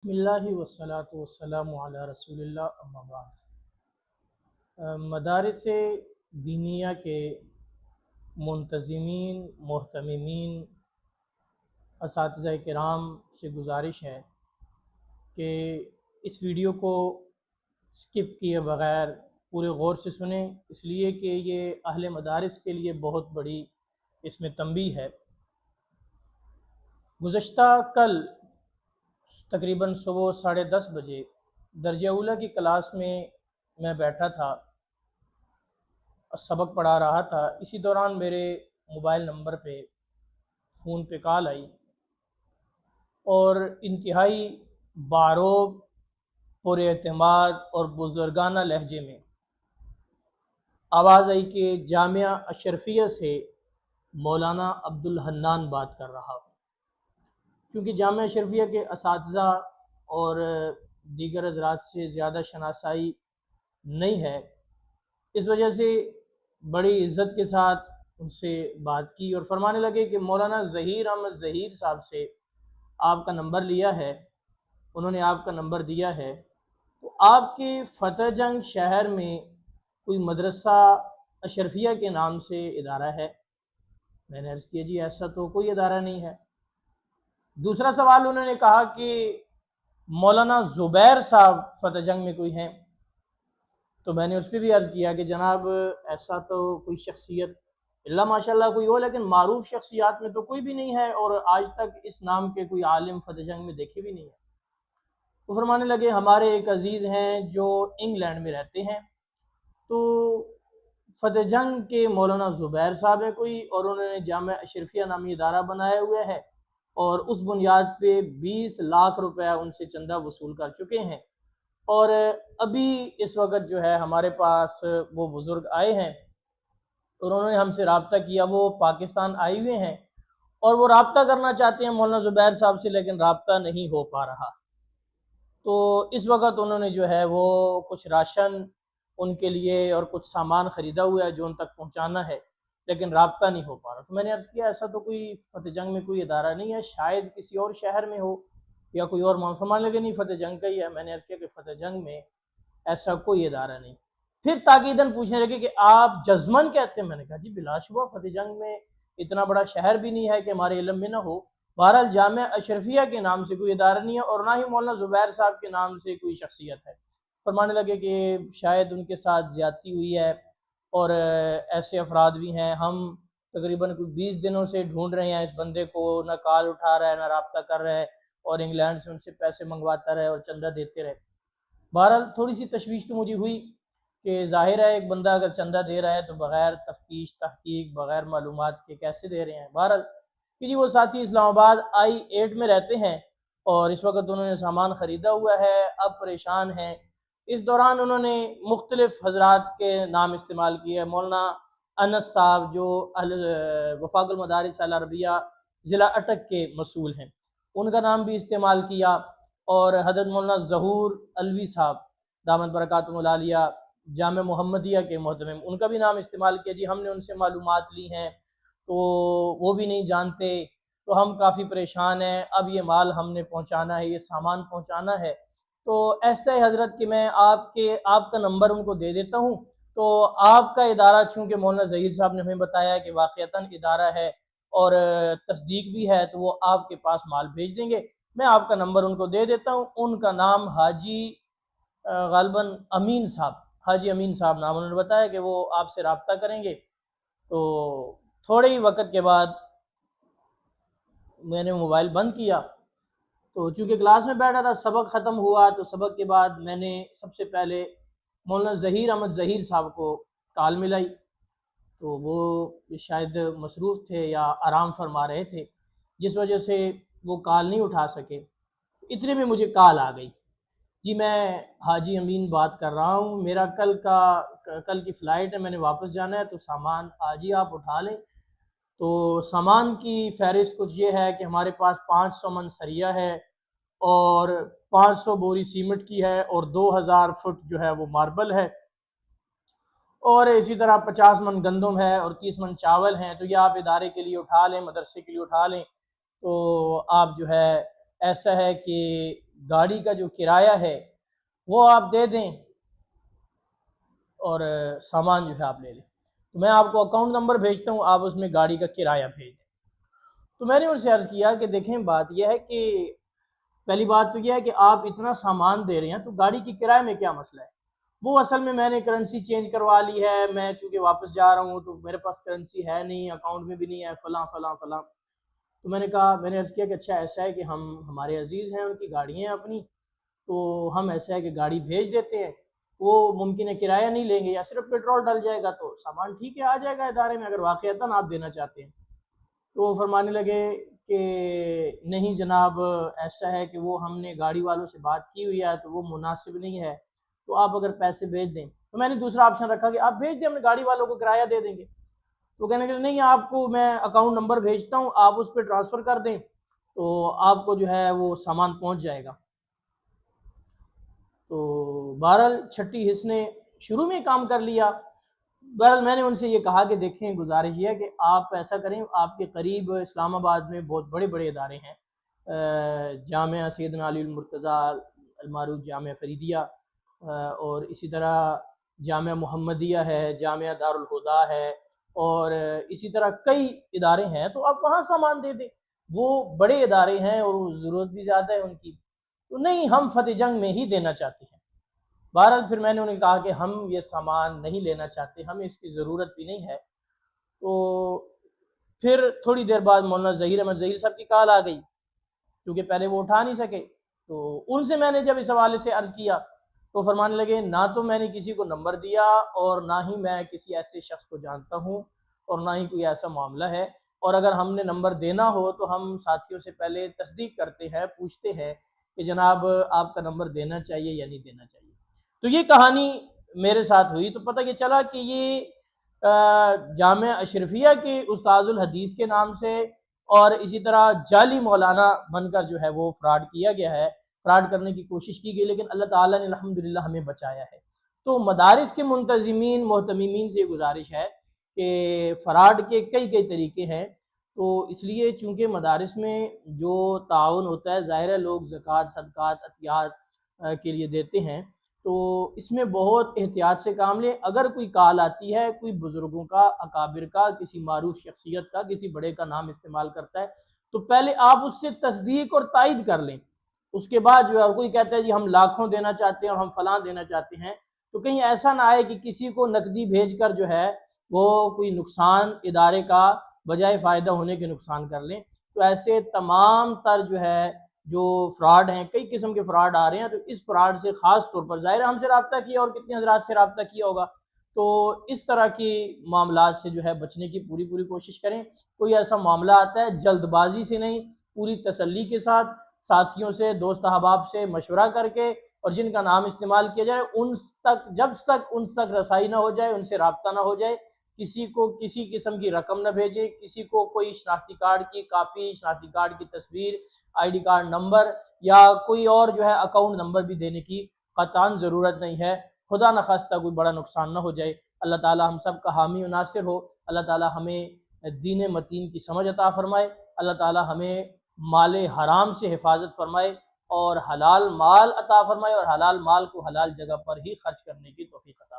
بسم اللہ والصلاة والسلام علی رسول اللہ اما بعد۔ مدارس دینیہ کے منتظمین، محتممین، اساتذہ کرام سے گزارش ہے کہ اس ویڈیو کو سکپ کیے بغیر پورے غور سے سنیں، اس لیے کہ یہ اہل مدارس کے لیے بہت بڑی اس میں تنبیہ ہے۔ گزشتہ کل تقریباً صبح 10:30 بجے درجہ اولیٰ کی کلاس میں بیٹھا تھا، سبق پڑھا رہا تھا۔ اسی دوران میرے موبائل نمبر پہ فون پہ کال آئی اور انتہائی باروب، پر اعتماد اور بزرگانہ لہجے میں آواز آئی کہ جامعہ اشرفیہ سے مولانا عبدالحنان بات کر رہا ہوں۔ کیونکہ جامعہ اشرفیہ کے اساتذہ اور دیگر حضرات سے زیادہ شناسائی نہیں ہے، اس وجہ سے بڑی عزت کے ساتھ ان سے بات کی اور فرمانے لگے کہ مولانا ظہیر احمد ظہیر صاحب سے آپ کا نمبر لیا ہے، انہوں نے آپ کا نمبر دیا ہے، تو آپ کے فتح جنگ شہر میں کوئی مدرسہ اشرفیہ کے نام سے ادارہ ہے؟ میں نے عرض کیا جی ایسا تو کوئی ادارہ نہیں ہے۔ دوسرا سوال انہوں نے کہا کہ مولانا زبیر صاحب فتح جنگ میں کوئی ہیں؟ تو میں نے اس پہ بھی عرض کیا کہ جناب ایسا تو کوئی شخصیت اللہ ماشاء اللہ کوئی ہو، لیکن معروف شخصیات میں تو کوئی بھی نہیں ہے، اور آج تک اس نام کے کوئی عالم فتح جنگ میں دیکھے بھی نہیں ہیں۔ تو فرمانے لگے ہمارے ایک عزیز ہیں جو انگلینڈ میں رہتے ہیں، تو فتح جنگ کے مولانا زبیر صاحب ہے کوئی، اور انہوں نے جامعہ اشرفیہ نامی ادارہ بنایا ہوا ہے، اور اس بنیاد پہ 20 لاکھ روپے ان سے چندہ وصول کر چکے ہیں، اور ابھی اس وقت جو ہے ہمارے پاس وہ بزرگ آئے ہیں اور انہوں نے ہم سے رابطہ کیا، وہ پاکستان آئے ہوئے ہیں اور وہ رابطہ کرنا چاہتے ہیں مولانا زبیر صاحب سے، لیکن رابطہ نہیں ہو پا رہا۔ تو اس وقت انہوں نے جو ہے وہ کچھ راشن ان کے لیے اور کچھ سامان خریدا ہوا ہے جو ان تک پہنچانا ہے، لیکن رابطہ نہیں ہو پا رہا۔ تو میں نے عرض کیا ایسا تو کوئی فتح جنگ میں کوئی ادارہ نہیں ہے، شاید کسی اور شہر میں ہو یا کوئی اور فرمان لگے نہیں فتح جنگ کا ہی ہے۔ میں نے عرض کیا کہ فتح جنگ میں ایسا کوئی ادارہ نہیں۔ پھر تاکیداً پوچھنے لگے کہ آپ جزمن کہتے ہیں؟ میں نے کہا جی بلا شبہ فتح جنگ میں اتنا بڑا شہر بھی نہیں ہے کہ ہمارے علم میں نہ ہو۔ بہرحال جامعہ اشرفیہ کے نام سے کوئی ادارہ نہیں ہے، اور نہ ہی مولانا زبیر صاحب کے نام سے کوئی شخصیت ہے۔ فرمانے لگے کہ شاید ان کے ساتھ زیادتی ہوئی ہے، اور ایسے افراد بھی ہیں، ہم تقریباً کوئی 20 دنوں سے ڈھونڈ رہے ہیں اس بندے کو، نہ کال اٹھا رہا ہے نہ رابطہ کر رہا ہے، اور انگلینڈ سے ان سے پیسے منگواتا رہے اور چندہ دیتے رہے۔ بہرحال تھوڑی سی تشویش تو مجھے ہوئی کہ ظاہر ہے ایک بندہ اگر چندہ دے رہا ہے تو بغیر تفتیش تحقیق، بغیر معلومات کے کیسے دے رہے ہیں۔ بہرحال کہ جی وہ ساتھی اسلام آباد I-8 میں رہتے ہیں اور اس وقت انہوں نے سامان خریدا ہوا ہے، اب پریشان ہیں۔ اس دوران انہوں نے مختلف حضرات کے نام استعمال کیے، مولانا انس صاحب جو وفاق المدارس العربیہ ضلع اٹک کے مسئول ہیں، ان کا نام بھی استعمال کیا، اور حضرت مولانا ظہور الوی صاحب دامت برکاتہم العالیہ جامع محمدیہ کے محتمم، ان کا بھی نام استعمال کیا۔ جی ہم نے ان سے معلومات لی ہیں تو وہ بھی نہیں جانتے، تو ہم کافی پریشان ہیں، اب یہ مال ہم نے پہنچانا ہے، یہ سامان پہنچانا ہے۔ تو ایسا ہے حضرت کہ میں آپ کا نمبر ان کو دے دیتا ہوں، تو آپ کا ادارہ چونکہ مولانا ظہیر صاحب نے ہمیں بتایا کہ واقعتاً ادارہ ہے اور تصدیق بھی ہے، تو وہ آپ کے پاس مال بھیج دیں گے، میں آپ کا نمبر ان کو دے دیتا ہوں۔ ان کا نام حاجی غالباً امین صاحب، حاجی امین صاحب نام انہوں نے بتایا کہ وہ آپ سے رابطہ کریں گے۔ تو تھوڑے ہی وقت کے بعد میں نے موبائل بند کیا، تو چونکہ کلاس میں بیٹھا تھا، سبق ختم ہوا، تو سبق کے بعد میں نے سب سے پہلے مولانا ظہیر احمد ظہیر صاحب کو کال ملائی، تو وہ شاید مصروف تھے یا آرام فرما رہے تھے، جس وجہ سے وہ کال نہیں اٹھا سکے۔ اتنے میں مجھے کال آ گئی، جی میں حاجی امین بات کر رہا ہوں، میرا کل کی فلائٹ ہے، میں نے واپس جانا ہے، تو سامان آج ہی آپ اٹھا لیں۔ تو سامان کی فہرست کچھ یہ ہے کہ ہمارے پاس 500 من سریہ ہے، اور 500 بوری سیمنٹ کی ہے، اور 2000 فٹ جو ہے وہ ماربل ہے، اور اسی طرح 50 من گندم ہے اور 30 من چاول ہیں۔ تو یہ آپ ادارے کے لیے اٹھا لیں، مدرسے کے لیے اٹھا لیں۔ تو آپ جو ہے ایسا ہے کہ گاڑی کا جو کرایہ ہے وہ آپ دے دیں اور سامان جو ہے آپ لے لیں، تو میں آپ کو اکاؤنٹ نمبر بھیجتا ہوں، آپ اس میں گاڑی کا کرایہ بھیج دیں۔ تو میں نے ان سے عرض کیا کہ دیکھیں بات یہ ہے کہ پہلی بات تو یہ ہے کہ آپ اتنا سامان دے رہے ہیں تو گاڑی کی کرائے میں کیا مسئلہ ہے؟ وہ اصل میں نے کرنسی چینج کروا لی ہے، میں چونکہ واپس جا رہا ہوں تو میرے پاس کرنسی ہے نہیں، اکاؤنٹ میں بھی نہیں ہے، فلاں فلاں فلاں۔ تو میں نے کہا، میں نے عرض کیا کہ اچھا ایسا ہے کہ ہمارے عزیز ہیں، ان کی گاڑی ہیں اپنی، تو ہم ایسا ہے کہ گاڑی بھیج دیتے ہیں، وہ ممکن ہے کرایہ نہیں لیں گے یا صرف پیٹرول ڈل جائے گا تو سامان ٹھیک ہے آ جائے گا ادارے میں، اگر واقعتاً آپ دینا چاہتے ہیں۔ تو وہ فرمانے لگے کہ نہیں جناب، ایسا ہے کہ وہ ہم نے گاڑی والوں سے بات کی ہوئی ہے تو وہ مناسب نہیں ہے، تو آپ اگر پیسے بھیج دیں تو میں نے دوسرا آپشن رکھا کہ آپ بھیج دیں، ہم نے گاڑی والوں کو کرایہ دے دیں گے۔ تو کہنے کے نہیں، آپ کو میں اکاؤنٹ نمبر بھیجتا ہوں، آپ اس پہ ٹرانسفر کر دیں تو آپ کو جو ہے وہ سامان پہنچ جائے گا۔ تو بہرحال چھٹی حص نے شروع میں کام کر لیا۔ بہرحال میں نے ان سے یہ کہا کہ دیکھیں گزارش یہ ہے کہ آپ ایسا کریں، آپ کے قریب اسلام آباد میں بہت بڑے بڑے ادارے ہیں، جامعہ سیدنا علی المرتضیٰ المعروف جامعہ فریدیہ، اور اسی طرح جامعہ محمدیہ ہے، جامعہ دارالہدیٰ ہے، اور اسی طرح کئی ادارے ہیں، تو آپ وہاں سامان دے دیں، وہ بڑے ادارے ہیں اور ضرورت بھی زیادہ ہے ان کی۔ تو نہیں، ہم فتح جنگ میں ہی دینا چاہتے ہیں۔ بہرحال پھر میں نے انہیں کہا کہ ہم یہ سامان نہیں لینا چاہتے، ہمیں اس کی ضرورت بھی نہیں ہے۔ تو پھر تھوڑی دیر بعد مولانا ظہیر احمد ظہیر صاحب کی کال آ گئی، کیونکہ پہلے وہ اٹھا نہیں سکے۔ تو ان سے میں نے جب اس حوالے سے عرض کیا تو فرمانے لگے نہ تو میں نے کسی کو نمبر دیا اور نہ ہی میں کسی ایسے شخص کو جانتا ہوں اور نہ ہی کوئی ایسا معاملہ ہے، اور اگر ہم نے نمبر دینا ہو تو ہم ساتھیوں سے پہلے تصدیق کرتے ہیں، پوچھتے ہیں کہ جناب آپ کا نمبر دینا چاہیے یا نہیں دینا چاہیے۔ تو یہ کہانی میرے ساتھ ہوئی، تو پتہ یہ چلا کہ یہ جامعہ اشرفیہ کے استاذ الحدیث کے نام سے اور اسی طرح جعلی مولانا بن کر جو ہے وہ فراڈ کیا گیا ہے، فراڈ کرنے کی کوشش کی گئی، لیکن اللہ تعالیٰ نے الحمدللہ ہمیں بچایا ہے۔ تو مدارس کے منتظمین محتممین سے گزارش ہے کہ فراڈ کے کئی طریقے ہیں، تو اس لیے چونکہ مدارس میں جو تعاون ہوتا ہے، ظاہر ہے لوگ زکوٰۃ صدقات عطیات کے لیے دیتے ہیں، تو اس میں بہت احتیاط سے کام لیں۔ اگر کوئی کال آتی ہے، کوئی بزرگوں کا، اکابر کا، کسی معروف شخصیت کا، کسی بڑے کا نام استعمال کرتا ہے، تو پہلے آپ اس سے تصدیق اور تائید کر لیں۔ اس کے بعد جو ہے کوئی کہتا ہے جی ہم لاکھوں دینا چاہتے ہیں اور ہم فلاں دینا چاہتے ہیں، تو کہیں ایسا نہ آئے کہ کسی کو نقدی بھیج کر جو ہے وہ کوئی نقصان ادارے کا بجائے فائدہ ہونے کے نقصان کر لیں۔ تو ایسے تمام تر جو ہے جو فراڈ ہیں، کئی قسم کے فراڈ آ رہے ہیں، تو اس فراڈ سے خاص طور پر ظاہر ہم سے رابطہ کیا اور کتنے حضرات سے رابطہ کیا ہوگا، تو اس طرح کی معاملات سے جو ہے بچنے کی پوری کوشش کریں۔ کوئی ایسا معاملہ آتا ہے جلد بازی سے نہیں، پوری تسلی کے ساتھ ساتھیوں سے، دوست احباب سے مشورہ کر کے، اور جن کا نام استعمال کیا جائے جب تک ان تک رسائی نہ ہو جائے، ان سے رابطہ نہ ہو جائے، کسی کو کسی قسم کی رقم نہ بھیجے، کسی کو کوئی شناختی کارڈ کی کاپی، شناختی کارڈ کی تصویر، آئی ڈی کارڈ نمبر یا کوئی اور جو ہے اکاؤنٹ نمبر بھی دینے کی قطعاً ضرورت نہیں ہے، خدا نخواستہ کوئی بڑا نقصان نہ ہو جائے۔ اللہ تعالی ہم سب کا حامی و ناصر ہو، اللہ تعالی ہمیں دین متین کی سمجھ عطا فرمائے، اللہ تعالی ہمیں مال حرام سے حفاظت فرمائے اور حلال مال عطا فرمائے، اور حلال مال کو حلال جگہ پر ہی خرچ کرنے کی توفیق عطا فرمائے۔